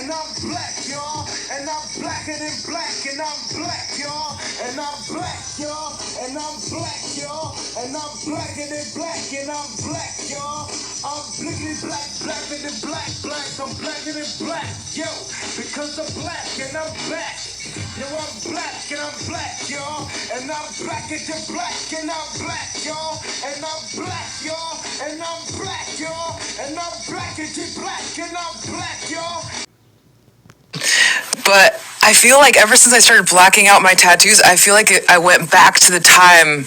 and I'm black, y'all. And I'm blacker than black, and I'm black, y'all. And I'm black, y'all. And I'm black, y'all. And I'm blacker than black, and I'm black, y'all. I'm blickety black, blacker than black, black. I'm blacker than black, yo. Because I'm black and I'm black. Yo, I'm black and I'm black, y'all. And I'm black as you're black, and I'm black, y'all. And I'm black, y'all. And I'm black, y'all. And I'm black as you're black, and I'm black, y'all. But I feel like ever since I started blacking out my tattoos, I feel like I went back to the time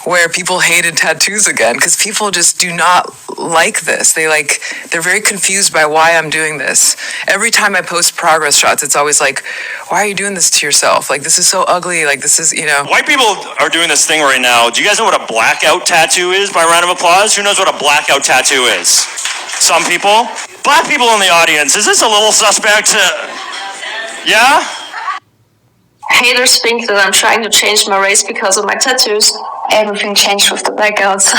where people hated tattoos again, because people just do not like this. They're very confused by why I'm doing this. Every time I post progress shots, it's always like, why are you doing this to yourself? Like, this is so ugly. Like, this is, White people are doing this thing right now. Do you guys know what a blackout tattoo is, by round of applause? Who knows what a blackout tattoo is? Some people? Black people in the audience, is this a little suspect? Yeah? Haters think that I'm trying to change my race because of my tattoos. Everything changed with the blackouts.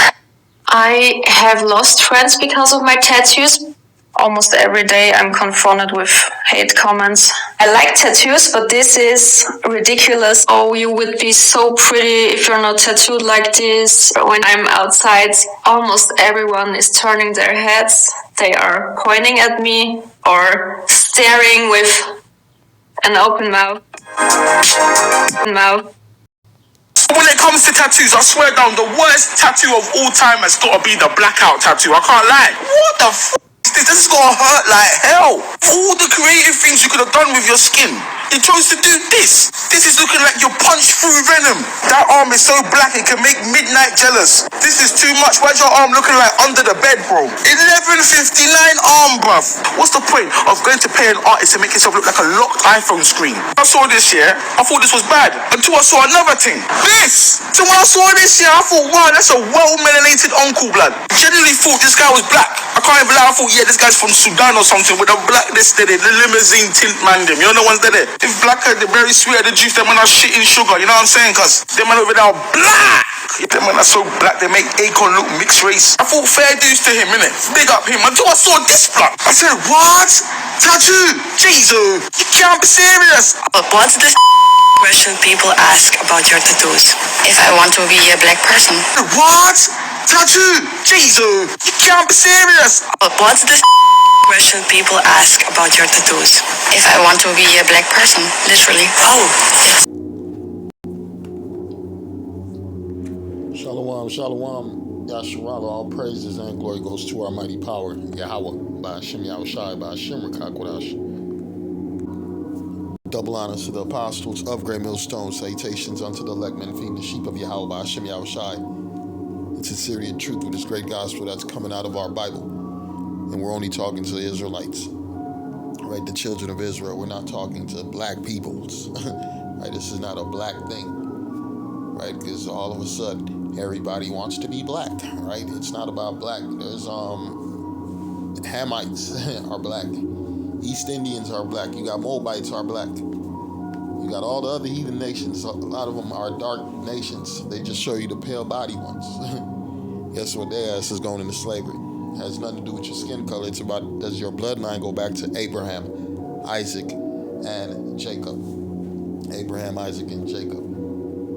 I have lost friends because of my tattoos. Almost every day I'm confronted with hate comments. I like tattoos, but this is ridiculous. Oh, you would be so pretty if you're not tattooed like this. When I'm outside, almost everyone is turning their heads. They are pointing at me or staring with an open mouth. When it comes to tattoos, I swear down, the worst tattoo of all time has got to be the blackout tattoo. I can't lie. What the f*** is this? This is gonna hurt like hell. All the creative things you could have done with your skin, you chose to do this. This is looking like you're punched through venom. That arm is so black it can make midnight jealous. This is too much. Why's your arm looking like under the bed, bro? 1159 arm, bruv. What's the point of going to pay an artist to make yourself look like a locked iPhone screen? I saw this, yeah, I thought this was bad until I saw another thing. This! So when I saw this, yeah, I thought, wow, that's a well-melanated uncle, blood. Genuinely thought this guy was black. I can't even lie, I thought, yeah, this guy's from Sudan or something with a black this there, the limousine tint man them. You know the ones that there? If blacker, they're very sweet, the juice, them man are shit in sugar, you know what I'm saying? Cause them man over there are black. Yeah, them man are so black, they make Akon look mixed race. I thought fair dues to him, innit? Big up him until I saw this blood. I said, what? Tattoo? Jesus, you can't be serious. What's the question people ask about your tattoos? If I want to be a black person. What? Tattoo? Jesus, you can't be serious. What's the question people ask about your tattoos? If I want to be a black person, literally. Oh, yes. Shalom, shalom, Yasharala, all praises and glory goes to our mighty power, Yahweh, by Hashem Yahushai, by Hashem Rakakwadash. Double honors to the apostles of Great Millstone, salutations unto the elect men feeding the sheep of Yahweh, by Hashem Yahushai, in sincerity and truth with this great gospel that's coming out of our Bible. And we're only talking to the Israelites, right, the children of Israel. We're not talking to black peoples, right, this is not a black thing, right, because all of a sudden, everybody wants to be black, right? It's not about black. There's Hamites are black. East Indians are black. You got Moabites are black. You got all the other heathen nations. A lot of them are dark nations. They just show you the pale body ones. Guess what? Their ass is going into slavery. It has nothing to do with your skin color. It's about, does your bloodline go back to Abraham, Isaac, and Jacob? Abraham, Isaac, and Jacob.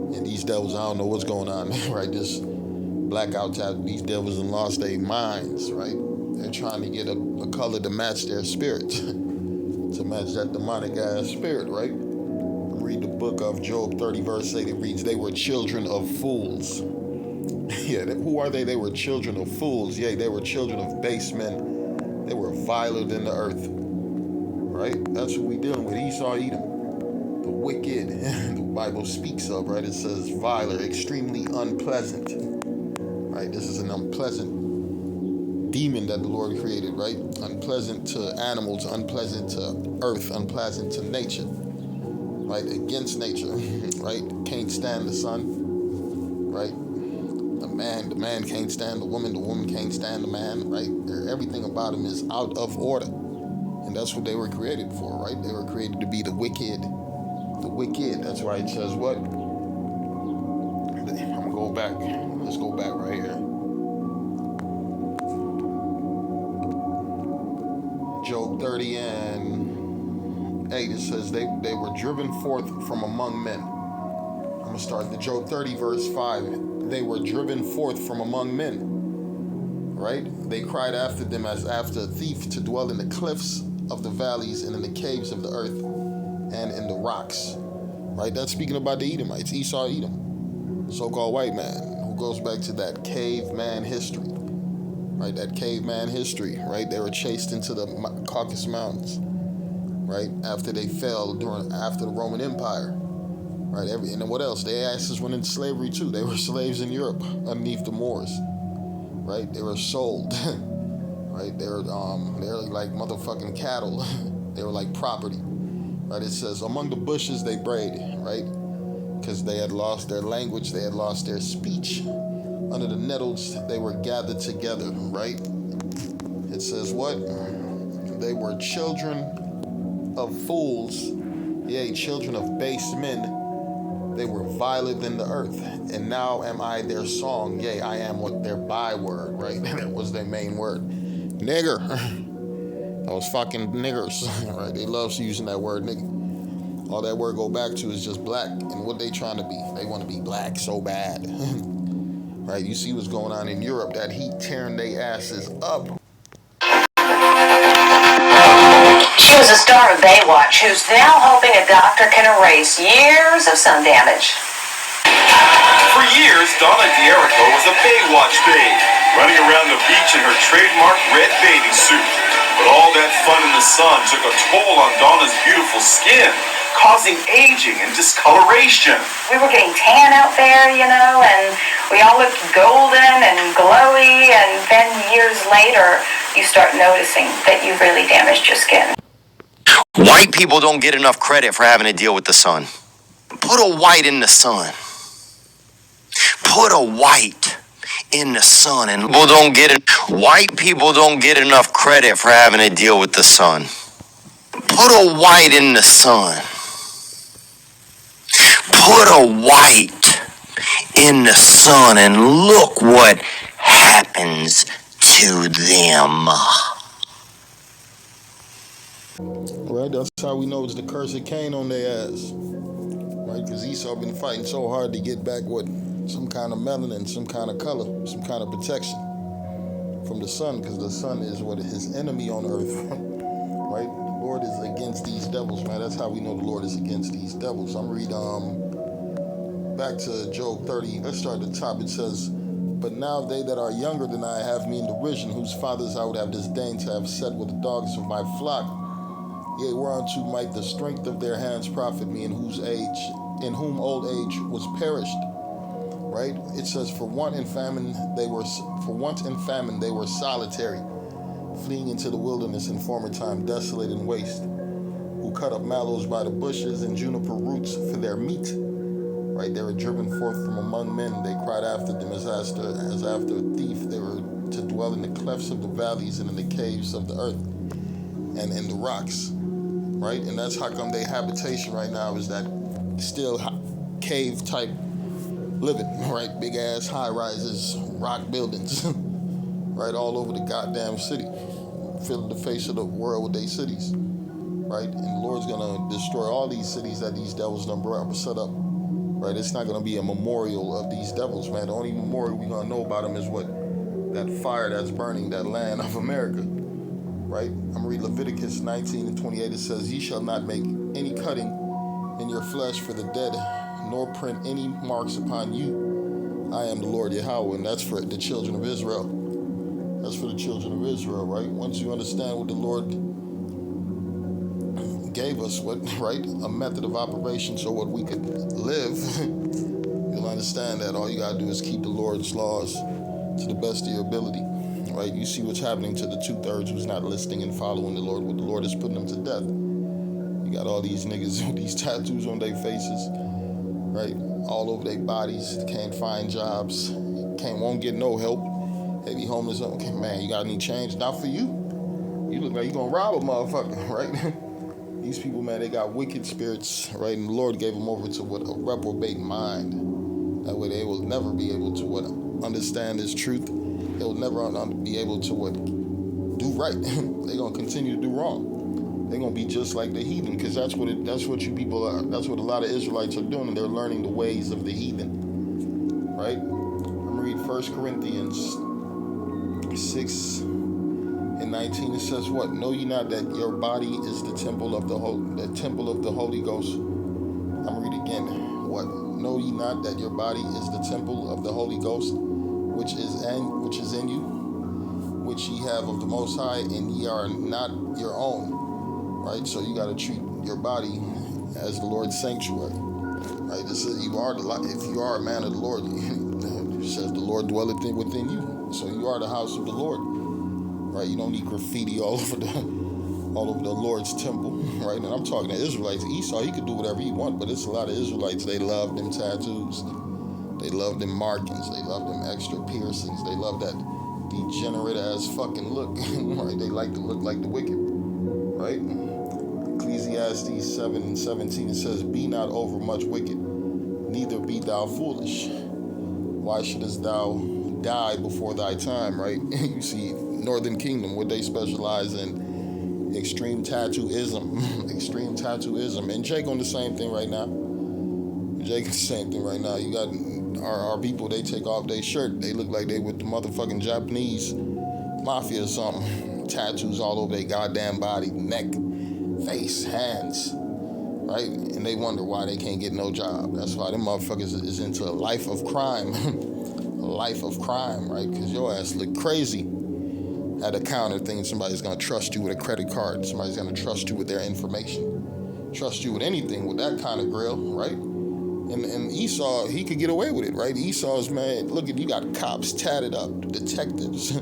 And these devils, I don't know what's going on, right? This blackout tattoo, these devils have lost their minds, right? They're trying to get a color to match their spirit, to match that demonic ass spirit, right? Read the book of Job 30, verse 8. It reads, they were children of fools. Yeah, who are they? They were children of fools. Yeah, they were children of base men. They were viler than the earth, right? That's what we're dealing with. Esau, Edom. The wicked, the Bible speaks of, right? It says viler, extremely unpleasant, right? This is an unpleasant demon that the Lord created, right? Unpleasant to animals, unpleasant to earth, unpleasant to nature, right? Against nature, right? Can't stand the sun, right? The man can't stand the woman can't stand the man, right? Everything about him is out of order. And that's what they were created for, right? They were created to be the wicked. The wicked, that's why it says what? I'm gonna go back. Let's go back right here. Job 30 and 8, it says they were driven forth from among men. I'm going to start the Job 30, verse 5. They were driven forth from among men, right? They cried after them as after a thief, to dwell in the cliffs of the valleys and in the caves of the earth and in the rocks, right? That's speaking about the Edomites, Esau, Edom, so-called white man, who goes back to that caveman history, right? That caveman history, right? They were chased into the Caucasus Mountains, right? After they fell after the Roman Empire, right? And then what else? Their asses went into slavery too. They were slaves in Europe underneath the Moors, right? They were sold, right? They were like motherfucking cattle. They were like property, right? It says among the bushes they brayed, right? Because they had lost their language, they had lost their speech. Under the nettles they were gathered together, right? It says what? They were children of fools, yea, children of base men. They were viler than the earth, and now am I their song, yea, I am what their byword, right? That was their main word. Nigger. Those fucking niggers, right? They love using that word, nigga. All that word go back to is just black, and what they trying to be. They want to be black so bad. Right? You see what's going on in Europe, that heat tearing their asses up. She was a star of Baywatch, who's now hoping a doctor can erase years of sun damage. For years, Donna D'Erico was a Baywatch babe, running around the beach in her trademark red bathing suit. But all that fun in the sun took a toll on Donna's beautiful skin, causing aging and discoloration. We were getting tan out there, and we all looked golden and glowy, and then years later, you start noticing that you've really damaged your skin. White people don't get enough credit for having to deal with the sun. Put a white in the sun. Put a white in the sun, and people don't get it. White people don't get enough credit for having to deal with the sun. Put a white in the sun. Put a white in the sun, and look what happens to them. Right, that's how we know it's the curse of Cain on their ass. Right, because Esau been fighting so hard to get back what, some kind of melanin, some kind of color, some kind of protection from the sun, because the sun is what his enemy on earth. Right, the Lord is against these devils, man. That's how we know the Lord is against these devils. I'm reading back to Job 30. Let's start at the top. It says, but now they that are younger than I have me in derision, whose fathers I would have disdained to have set with the dogs of my flock. Yea, whereunto might the strength of their hands profit me, in whom old age was perished. Right? It says, for want and famine they were solitary, fleeing into the wilderness in former time, desolate and waste, who cut up mallows by the bushes and juniper roots for their meat. Right? They were driven forth from among men. They cried after them as after a thief. They were to dwell in the clefts of the valleys and in the caves of the earth and in the rocks. Right? And that's how come their habitation right now is that still cave type living, right? Big ass high rises, rock buildings, right? All over the goddamn city, filling the face of the world with their cities, right? And the Lord's gonna destroy all these cities that these devils done set up, right? It's not gonna be a memorial of these devils, man. The only memorial we're gonna know about them is what? That fire that's burning that land of America. Right? I'm reading Leviticus 19:28. It says, ye shall not make any cutting in your flesh for the dead, nor print any marks upon you. I am the Lord Yahweh, and that's for the children of Israel. That's for the children of Israel, right? Once you understand what the Lord gave us, right? A method of operation so what we could live, you'll understand that all you gotta do is keep the Lord's laws to the best of your ability. Right? You see what's happening to the 2/3 who's not listening and following the Lord. What the Lord is putting them to death. You got all these niggas with these tattoos on their faces, right? All over their bodies. Can't find jobs. Won't get no help. They be homeless. Okay, man, you got any change? Not for you. You look like you gonna rob a motherfucker, right? These people, man, they got wicked spirits, right? And the Lord gave them over to what? A reprobate mind. That way they will never be able to understand His truth. They'll never be able to do right. They're going to continue to do wrong. They're gonna be just like the heathen, because that's what you people are. That's what a lot of Israelites are doing. They're learning the ways of the heathen, right? I'm gonna read 1 Corinthians 6:19. It says, "What? Know ye not that your body is the temple of the Holy Ghost?" I'm gonna read again. What? Know ye not that your body is the temple of the Holy Ghost, which is in you, which ye have of the Most High, and ye are not your own. Right? So you got to treat your body as the Lord's sanctuary. Right? This is, if you are a man of the Lord, it says the Lord dwelleth within you. So you are the house of the Lord. Right? You don't need graffiti all over the Lord's temple. Right? And I'm talking to Israelites. Esau, he could do whatever he wants, but it's a lot of Israelites. They love them tattoos. They love them markings. They love them extra piercings. They love that degenerate ass fucking look. Right? They like to look like the wicked. Right? Ecclesiastes 7:17, it says, "Be not overmuch wicked, neither be thou foolish. Why shouldest thou die before thy time?" Right? You see, Northern Kingdom, what they specialize in, extreme tattooism. Extreme tattooism. And Jake on the same thing right now. You got our people, they take off their shirt. They look like they with the motherfucking Japanese mafia or something. Tattoos all over their goddamn body, neck, face, hands, right? And they wonder why they can't get no job. That's why them motherfuckers is into a life of crime. A life of crime, right? Because your ass look crazy at a counter thinking somebody's going to trust you with a credit card. Somebody's going to trust you with their information. Trust you with anything with that kind of grill, right? And Esau, he could get away with it, right? Esau's, man, look at, you got cops tatted up, detectives.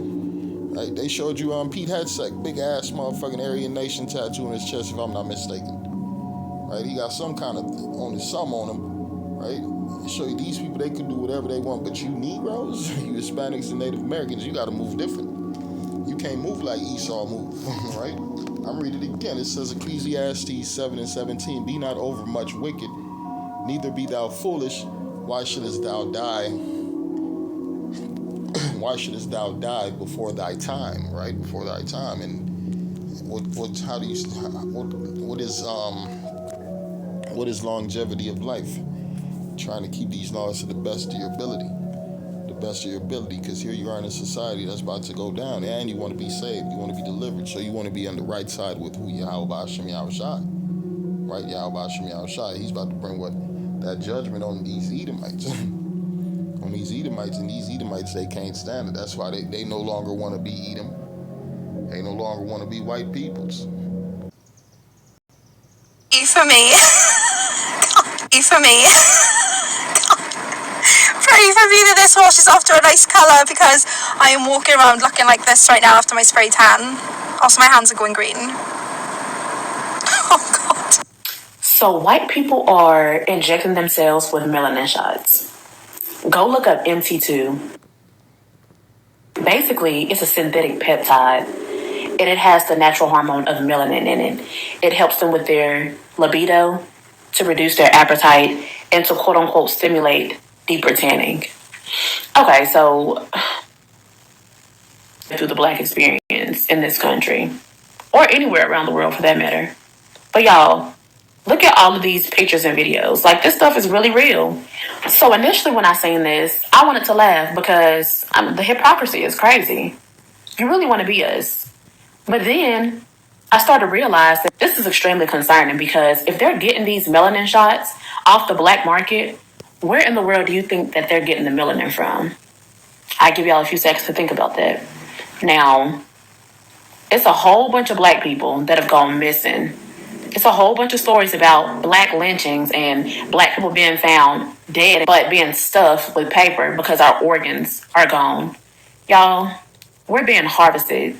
Right? They showed you Pete Hegseth, big ass motherfucking Aryan Nation tattoo on his chest, if I'm not mistaken. Right? He got some kind of on him, right? They show you these people, they can do whatever they want, but you Negroes, you Hispanics and Native Americans, you gotta move different. You can't move like Esau moved, right? I'm reading it again. It says Ecclesiastes 7:17, "Be not overmuch wicked, neither be thou foolish. Why shouldest thou die? Why shouldest thou die before thy time?" Right? Before thy time. And what is longevity of life? Trying to keep these laws to the best of your ability. The best of your ability, because here you are in a society that's about to go down, and you want to be saved, you want to be delivered, so you want to be on the right side with who? Yahweh Hashem Yahushai. Right? Yahweh Hashem Yahushai. He's about to bring that judgment on these Edomites. On these Edomites, and these Edomites, they can't stand it. That's why they no longer want to be Edom. They no longer want to be white peoples. Pray for me. Pray for me. Pray for me that this washes off to a nice colour, because I am walking around looking like this right now after my spray tan. Also, my hands are going green. Oh, God. So white people are injecting themselves with melanin shots. Go look up MT2. Basically, it's a synthetic peptide, and it has the natural hormone of melanin in it. It helps them with their libido, to reduce their appetite, and to quote-unquote stimulate deeper tanning. Okay, so through the Black experience in this country, or anywhere around the world for that matter. But y'all, look at all of these pictures and videos. Like, this stuff is really real. So initially when I seen this, I wanted to laugh, because the hypocrisy is crazy. You really want to be us. But then I started to realize that this is extremely concerning, because if they're getting these melanin shots off the black market, where in the world do you think that they're getting the melanin from? I give y'all a few seconds to think about that. Now, it's a whole bunch of black people that have gone missing. It's a whole bunch of stories about black lynchings and black people being found dead but being stuffed with paper because our organs are gone. Y'all, we're being harvested.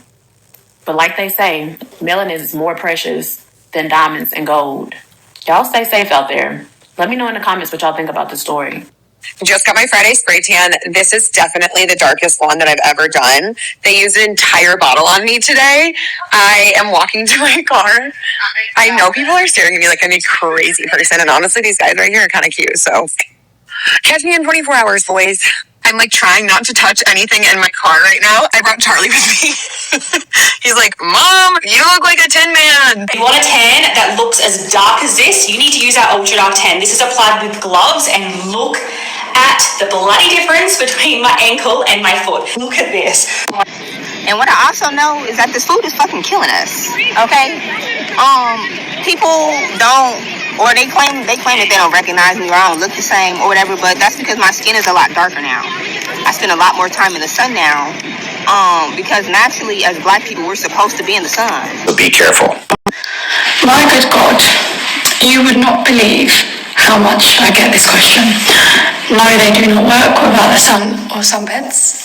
But like they say, melanin is more precious than diamonds and gold. Y'all stay safe out there. Let me know in the comments what y'all think about the story. Just got my Friday spray tan. This is definitely the darkest one that I've ever done. They used an entire bottle on me today. I am walking to my car. I know people are staring at me like I'm a crazy person, and honestly, these guys right here are kind of cute, so catch me in 24 hours, boys. I'm like trying not to touch anything in my car right now. I brought Charlie with me. He's like, Mom, you look like a Tin Man. If you want a tan that looks as dark as this, you need to use our Ultra Dark Tan. This is applied with gloves, and look at the bloody difference between my ankle and my foot. Look at this. And what I also know is that this food is fucking killing us. Okay? People don't, or they claim that they don't recognize me or I don't look the same or whatever, but that's because my skin is a lot darker now. I spend a lot more time in the sun now. Because naturally, as black people, we're supposed to be in the sun. But be careful. My good God, you would not believe how much I get this question. No, they do not work without the sun or sunbeds.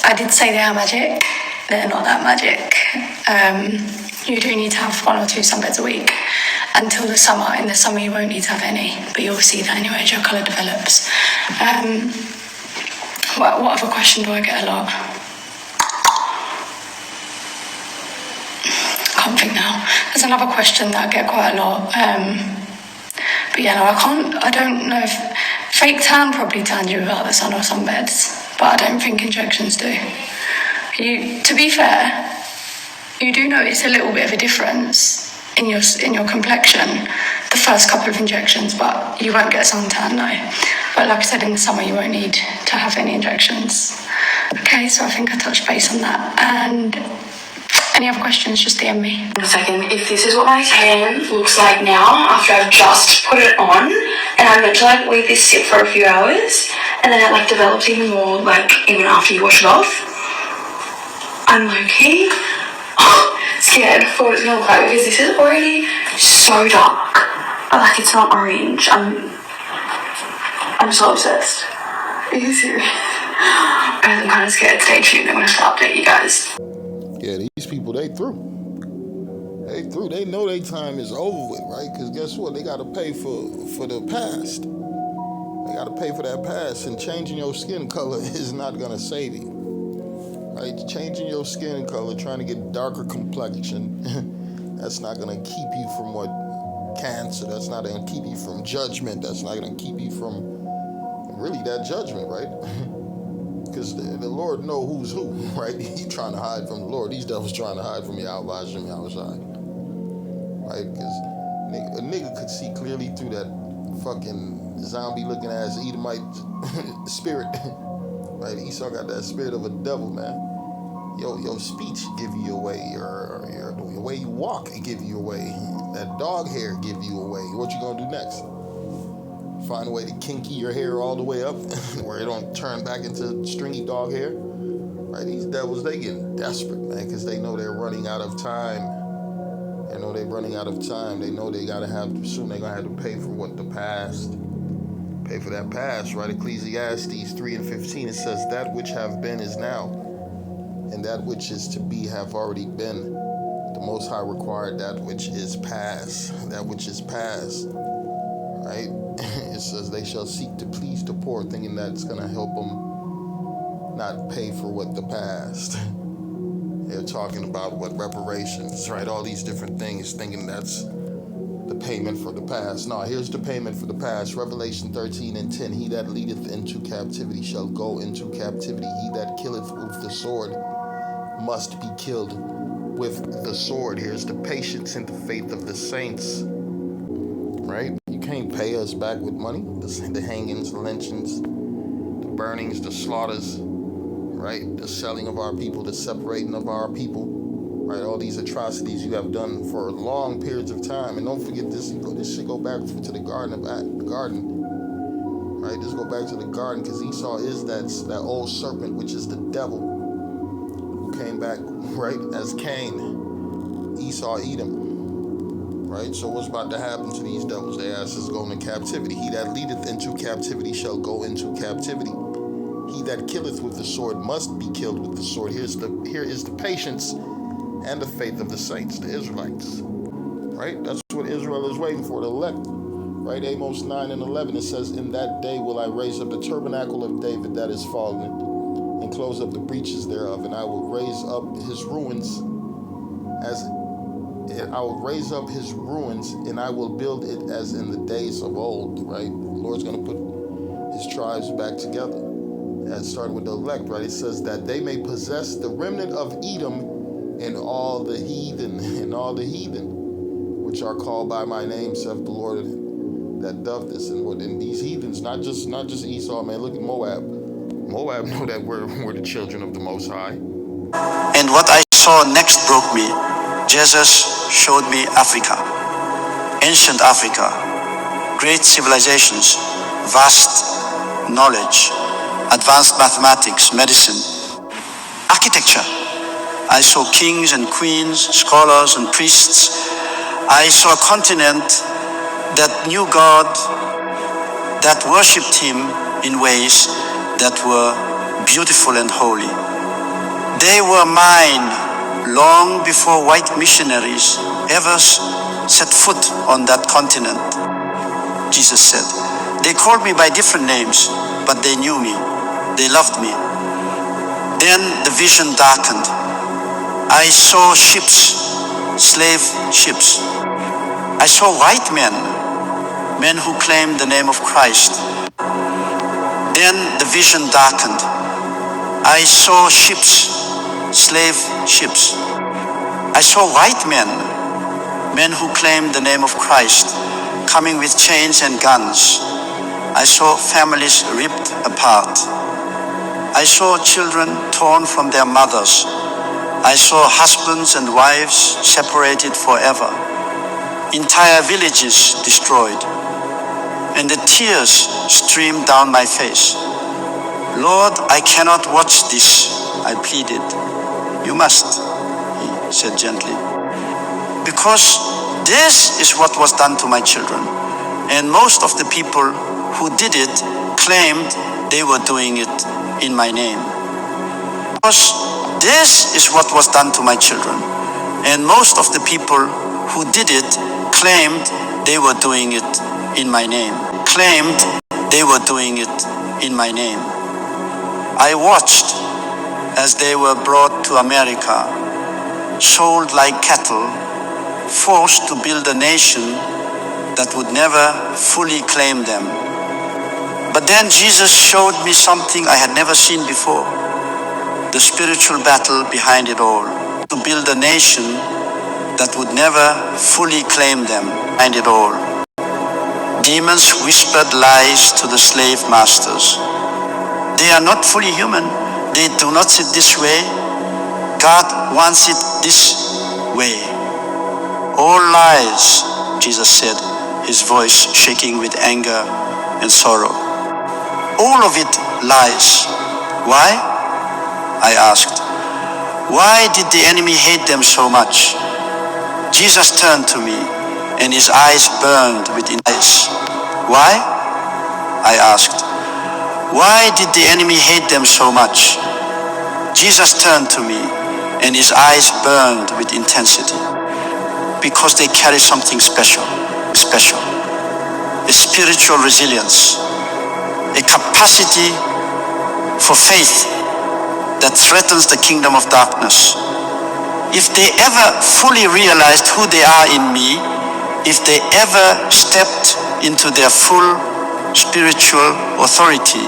I did say they are magic. They're not that magic. You do need to have 1 or 2 sunbeds a week until the summer. In the summer, you won't need to have any, but you'll see that anyway as your colour develops. What other question do I get a lot? Can't think now. There's another question that I get quite a lot. But yeah, no, I don't know if fake tan probably tans you without the sun or sunbeds, but I don't think injections do. To be fair, you do notice a little bit of a difference in your complexion the first couple of injections, but you won't get suntan, no. But like I said, in the summer you won't need to have any injections. Okay, so I think I touched base on that. And any other questions, just DM me. One second, if this is what my tan looks like now after I've just put it on, and I'm meant to like leave this sit for a few hours, and then it like develops even more like even after you wash it off, I'm low-key scared for what it's gonna look like because this is already so dark. Like it's not orange. I'm so obsessed. Are you serious? I'm kind of scared. Stay tuned. I'm gonna have to update you guys. Yeah, these people, they through. They know their time is over with, right? Because guess what? They got to pay for the past. They got to pay for that past. And changing your skin color is not going to save you. Right? Changing your skin color, trying to get darker complexion, that's not going to keep you from cancer. That's not going to keep you from judgment. That's not going to keep you from really that judgment, right? Because the Lord know who's who, right? He trying to hide from the Lord. These devils trying to hide from your outliers from your outside, right? Because a nigga could see clearly through that fucking zombie-looking ass Edomite spirit, right? Esau got that spirit of a devil, man. Your speech give you away. The way you walk, it give you away. That dog hair give you away. What you gonna do next? Find a way to kinky your hair all the way up where it don't turn back into stringy dog hair. Right? These devils, they getting desperate, man, because they know they're running out of time. They know they're running out of time. They know they gotta soon they're gonna have to pay for what the past. Pay for that past, right? Ecclesiastes 3:15, it says, that which have been is now, and that which is to be have already been. The Most High required that which is past. That which is past. Right? It says they shall seek to please the poor, thinking that's going to help them not pay for what the past. They're talking about what reparations, right? All these different things, thinking that's the payment for the past. No, here's the payment for the past. Revelation 13:10. He that leadeth into captivity shall go into captivity. He that killeth with the sword must be killed with the sword. Here's the patience and the faith of the saints. Right? You can't pay us back with money. The hangings, the lynchings, the burnings, the slaughters, right? The selling of our people, the separating of our people, right? All these atrocities you have done for long periods of time. And don't forget this should go back to the garden, right? Just go back to the garden, because Esau is that old serpent, which is the devil, who came back, right, as Cain, Esau, Edom. Right, so what's about to happen to these devils? Their asses going into captivity. He that leadeth into captivity shall go into captivity. He that killeth with the sword must be killed with the sword. Here is the patience and the faith of the saints, the Israelites. Right, that's what Israel is waiting for, the elect. Right, Amos 9:11, it says, in that day will I raise up the tabernacle of David that is fallen, and close up the breaches thereof, and I will raise up his ruins and I will build it as in the days of old, right? The Lord's going to put his tribes back together. starting with the elect, right? It says that they may possess the remnant of Edom and all the heathen, which are called by my name, saith the Lord that doth this. And these heathens, not just Esau, man. Look at Moab. Moab know that we're the children of the Most High. And what I saw next broke me. Jesus showed me Africa, ancient Africa, great civilizations, vast knowledge, advanced mathematics, medicine, architecture. I saw kings and queens, scholars and priests. I saw a continent that knew God, that worshipped Him in ways that were beautiful and holy. They were mine long before white missionaries ever set foot on that continent. Jesus said, they called me by different names, but they knew me. They loved me. Then the vision darkened. I saw ships, slave ships. I saw white men who claimed the name of Christ. Then the vision darkened. I saw ships, slave ships. I saw white men who claimed the name of Christ, coming with chains and guns. I saw families ripped apart. I saw children torn from their mothers. I saw husbands and wives separated forever. Entire villages destroyed. And the tears streamed down my face. Lord, I cannot watch this, I pleaded. You must, he said gently. Because this is what was done to my children. And most of the people who did it claimed they were doing it in my name. Because this is what was done to my children. And most of the people who did it claimed they were doing it in my name. Claimed they were doing it in my name. I watched as they were brought to America, sold like cattle, forced to build a nation that would never fully claim them. But then Jesus showed me something I had never seen before, the spiritual battle behind it all, to build a nation that would never fully claim them behind it all. Demons whispered lies to the slave masters. They are not fully human. They do not sit this way. God wants it this way. All lies, Jesus said, his voice shaking with anger and sorrow. All of it lies. Why? I asked. Why did the enemy hate them so much? Jesus turned to me and his eyes burned with intense. Why? I asked. Why did the enemy hate them so much? Jesus turned to me and his eyes burned with intensity. Because they carry something special, a spiritual resilience, a capacity for faith that threatens the kingdom of darkness. If they ever fully realized who they are in me, if they ever stepped into their full spiritual authority,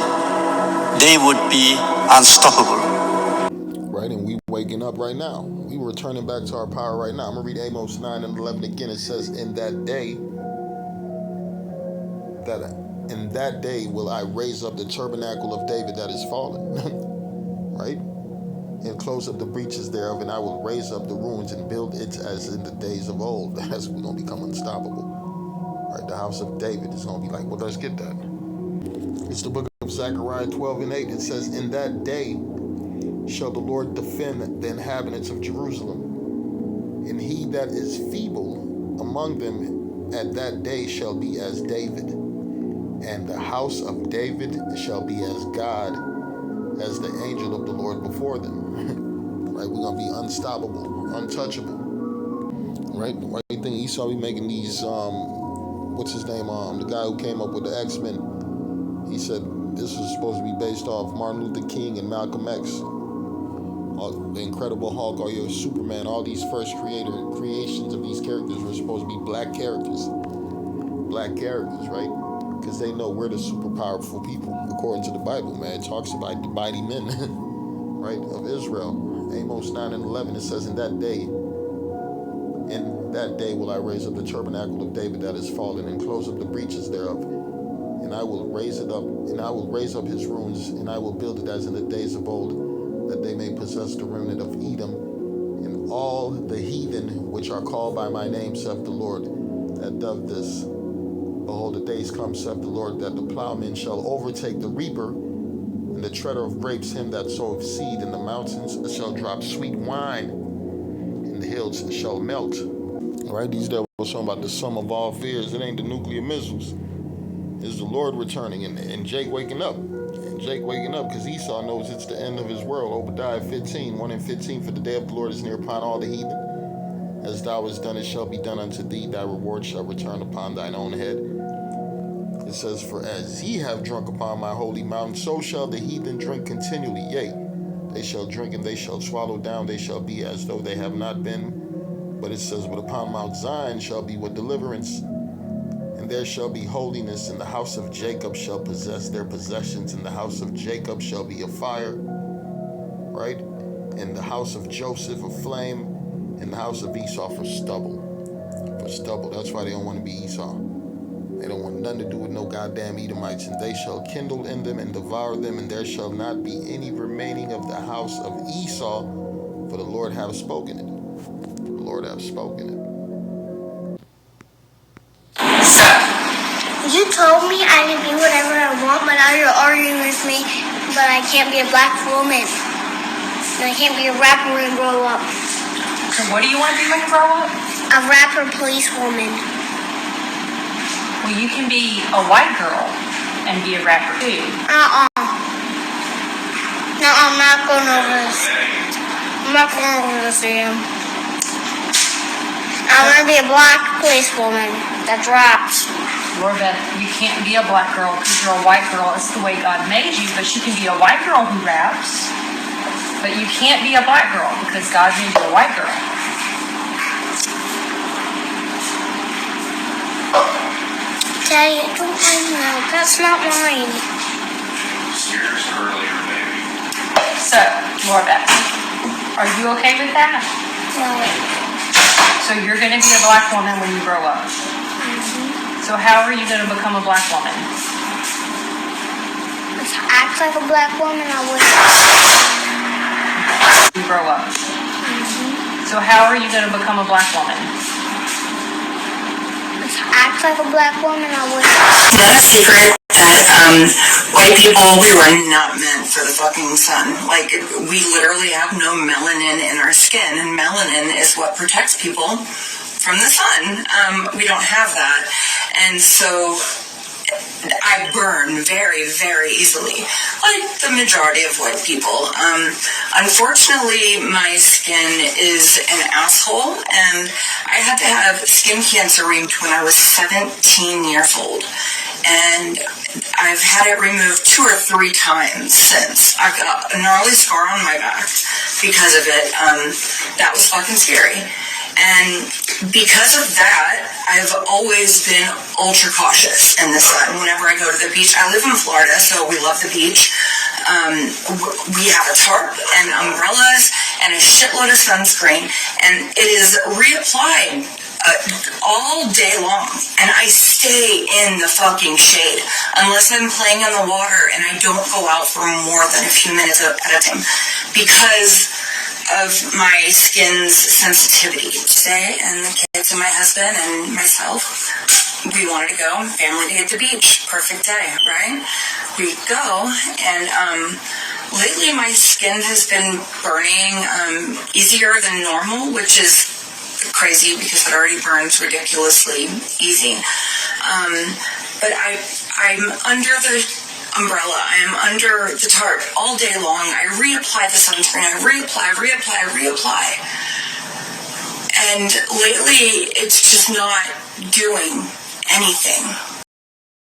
they would be unstoppable. Right, and we waking up right now. We returning back to our power right now. I'm going to read Amos 9 and 11 again. It says, in that day will I raise up the tabernacle of David that is fallen. Right? And close up the breaches thereof, and I will raise up the ruins and build it as in the days of old. That's we're going to become unstoppable. Right? The house of David is going to be like, well, let's get that. It's the book of Zechariah 12 and 8. It says, in that day shall the Lord defend the inhabitants of Jerusalem, and he that is feeble among them at that day shall be as David, and the house of David shall be as God, as the angel of the Lord before them. Right? We're going to be unstoppable, untouchable. Right? Why do you think Esau be making these, what's his name, the guy who came up with the X-Men, he said this was supposed to be based off Martin Luther King and Malcolm X. The Incredible Hulk or your Superman, all these first creations of these characters were supposed to be black characters. Black characters, right? because they know we're the super powerful people. According to the Bible, man, it talks about the mighty men, right, of Israel. Amos 9:11, it says, in that day will I raise up the tabernacle of David that is fallen, and close up the breaches thereof. And I will raise it up, and I will raise up his ruins, and I will build it as in the days of old, that they may possess the remnant of Edom, and all the heathen which are called by my name, saith the Lord, that doth this. Behold, the days come, saith the Lord, that the plowman shall overtake the reaper, and the treader of grapes him that soweth seed, and the mountains shall drop sweet wine, and the hills shall melt. All right, these devils talking about the sum of all fears. It ain't the nuclear missiles. It's the Lord returning, and Jake waking up. And Jake waking up because Esau knows it's the end of his world. Obadiah 15, 1 and 15, for the day of the Lord is near upon all the heathen. As thou hast done, it shall be done unto thee. Thy reward shall return upon thine own head. It says, for as ye have drunk upon my holy mountain, so shall the heathen drink continually. Yea, they shall drink and they shall swallow down. They shall be as though they have not been. But it says, but upon Mount Zion shall be what deliverance, and there shall be holiness, and the house of Jacob shall possess their possessions, and the house of Jacob shall be a fire, right? And the house of Joseph a flame, and the house of Esau for stubble. For stubble. That's why they don't want to be Esau. They don't want nothing to do with no goddamn Edomites. And they shall kindle in them and devour them, and there shall not be any remaining of the house of Esau, for the Lord hath spoken it. The Lord hath spoken it. So, you told me I can do whatever I want, but now you're arguing with me, but I can't be a black woman. And I can't be a rapper when I grow up. So what do you want to be when you grow up? A rapper police woman. Well, you can be a white girl and be a rapper too. No, I'm not going over this. I'm not going over this again. I want to be a black police woman that raps. Lord, Beth, you can't be a black girl because you're a white girl. It's the way God made you, but you can be a white girl who raps. But you can't be a black girl because God made you a white girl. Daddy, don't mind that. That's not mine. Yours earlier, baby. So, Lord, Beth, are you okay with that? No. So you're going to be a black woman when you grow up. So how are you going to become a black woman? If I act like a black woman, I would. You grow up. So how are you going to become a black woman? If I act like a black woman, I would. It's not a secret that white people, we were not meant for the fucking sun. Like, we literally have no melanin in our skin, and melanin is what protects people from the sun. We don't have that. And so I burn very, very easily, like the majority of white people. Unfortunately, my skin is an asshole, and I had to have skin cancer removed when I was 17 years old. And I've had it removed 2 or 3 times since. I've got a gnarly scar on my back because of it. That was fucking scary. And because of that, I've always been ultra cautious in the sun. Whenever I go to the beach, I live in Florida, so we love the beach. We have a tarp and umbrellas and a shitload of sunscreen, and it is reapplied all day long, and I stay in the fucking shade unless I'm playing in the water, and I don't go out for more than a few minutes at a time because of my skin's sensitivity. Today, and the kids and my husband and myself, we wanted to go, family to hit the beach. Perfect day, right? We go, and lately my skin has been burning easier than normal, which is crazy because it already burns ridiculously easy. But I'm under the umbrella. I am under the tarp all day long. I reapply the sunscreen. I reapply. And lately, it's just not doing anything.